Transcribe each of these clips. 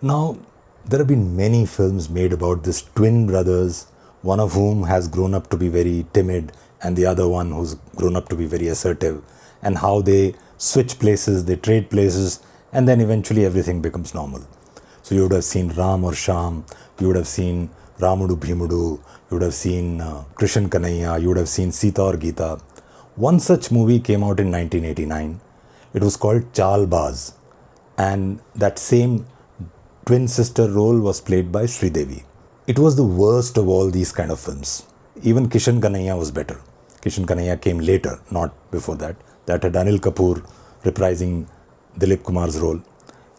Now, there have been many films made about these twin brothers, one of whom has grown up to be very timid and the other one who's grown up to be very assertive, and how they switch places, they trade places, and then eventually everything becomes normal. So you would have seen Ram or Sham, you would have seen Ramudu Bhimudu, you would have seen Krishan Kanhaiya, you would have seen Sita or Geeta. One such movie came out in 1989. It was called Chaalbaaz, and that same twin sister role was played by Sridevi. It was the worst of all these kind of films. Even Kishan Kanhaiya was better. Kishan Kanhaiya came later, not before that. That had Annu Kapoor reprising Dilip Kumar's role.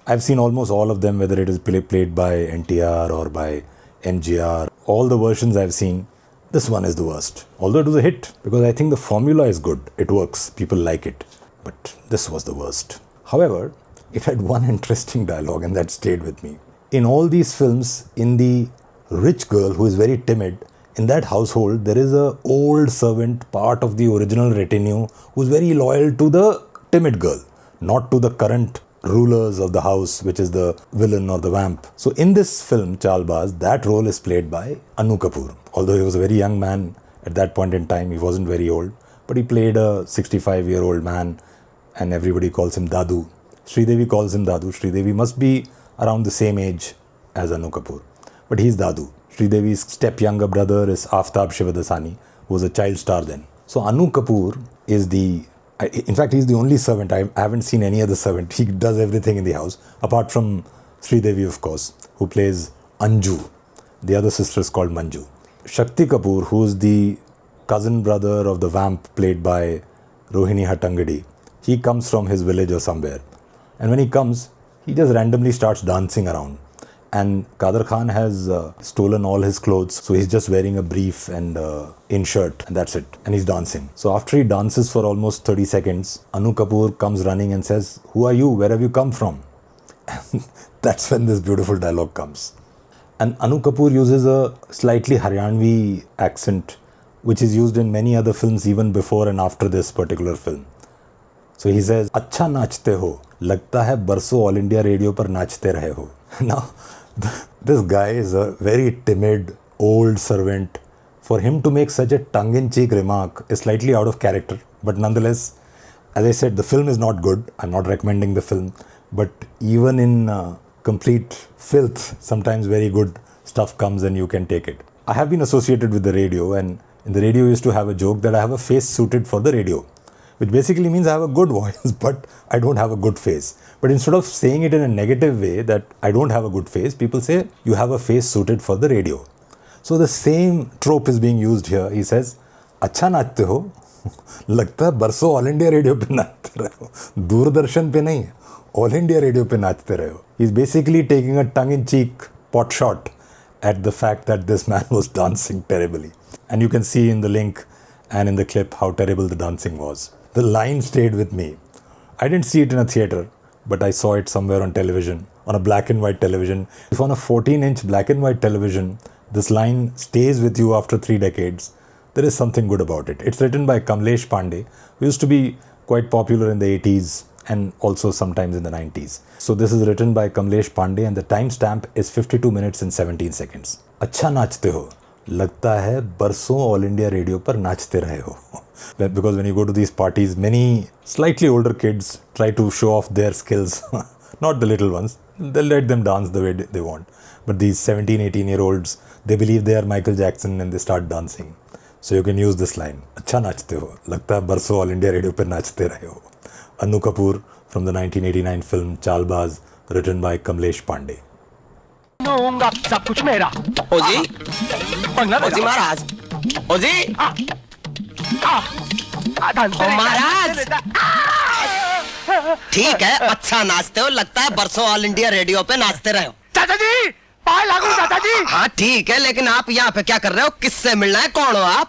I've seen almost all of them, whether it is played by NTR or by MGR. All the versions I've seen, this one is the worst. Although it was a hit, because I think the formula is good. It works. People like it. But this was the worst. However, it had one interesting dialogue and that stayed with me. In all these films, in the rich girl who is very timid, in that household, there is a old servant, part of the original retinue, who's very loyal to the timid girl, not to the current rulers of the house, which is the villain or the vamp. So in this film, Chaalbaaz, that role is played by Annu Kapoor. Although he was a very young man at that point in time, he wasn't very old, but he played a 65-year-old man and everybody calls him Dadu. Sridevi calls him Dadu. Sridevi must be around the same age as Annu Kapoor, but he's Dadu. Sridevi's step younger brother is Aftab Shivadasani, who was a child star then. So Annu Kapoor is in fact, he's the only servant. I haven't seen any other servant. He does everything in the house, apart from Sridevi, of course, who plays Anju. The other sister is called Manju. Shakti Kapoor, who's the cousin brother of the vamp played by Rohini Hattangadi, he comes from his village or somewhere. And when he comes, he just randomly starts dancing around. And Kader Khan has stolen all his clothes, so he's just wearing a brief and in shirt, and that's it. And he's dancing. So after he dances for almost 30 seconds, Annu Kapoor comes running and says, "Who are you? Where have you come from?" And that's when this beautiful dialogue comes. And Annu Kapoor uses a slightly Haryanvi accent, which is used in many other films even before and after this particular film. So he says, "Accha nachte ho, lagta hai barson all India radio par nachte rahe ho." Now, this guy is a very timid, old servant. For him to make such a tongue-in-cheek remark is slightly out of character. But nonetheless, as I said, the film is not good. I'm not recommending the film. But even in complete filth, sometimes very good stuff comes and you can take it. I have been associated with the radio, and in the radio I used to have a joke that I have a face suited for the radio, which basically means I have a good voice, but I don't have a good face. But instead of saying it in a negative way that I don't have a good face, people say, you have a face suited for the radio. So the same trope is being used here. He says, "Achha nachte ho, lagta hai barson all India radio pe nachte rahe ho. Doordarshan pe nahi, all India radio pe nachte rahe ho." He's basically taking a tongue-in-cheek pot shot at the fact that this man was dancing terribly. And you can see in the link and in the clip how terrible the dancing was. The line stayed with me. I didn't see it in a theater, but I saw it somewhere on television, on a black and white television. If on a 14-inch black and white television, this line stays with you after 3 decades, there is something good about it. It's written by Kamlesh Pandey, who used to be quite popular in the 80s and also sometimes in the 90s. So this is written by Kamlesh Pandey and the timestamp is 52 minutes and 17 seconds. "Achha nachte ho, lagta hai barson all India radio par nachte rahe ho." Because when you go to these parties, many slightly older kids try to show off their skills. Not the little ones. They'll let them dance the way they want. But these 17, 18-year-olds, they believe they are Michael Jackson and they start dancing. So you can use this line. "Achha nachte ho, lagta hai barson all India radio par nachte rahe ho." Annu Kapoor from the 1989 film Chaalbaaz, written by Kamlesh Pandey. सब कुछ मेरा। ओजी, ओजी महाराज, ओजी, महाराज, ठीक है, अच्छा नाचते हो, लगता है बरसों ऑल इंडिया रेडियो पे नाचते रहे हो। चाचा जी, पाए लागू चाचा जी। हाँ ठीक है, लेकिन आप यहाँ पे क्या कर रहे हो? किससे मिलना है? कौन हो आप?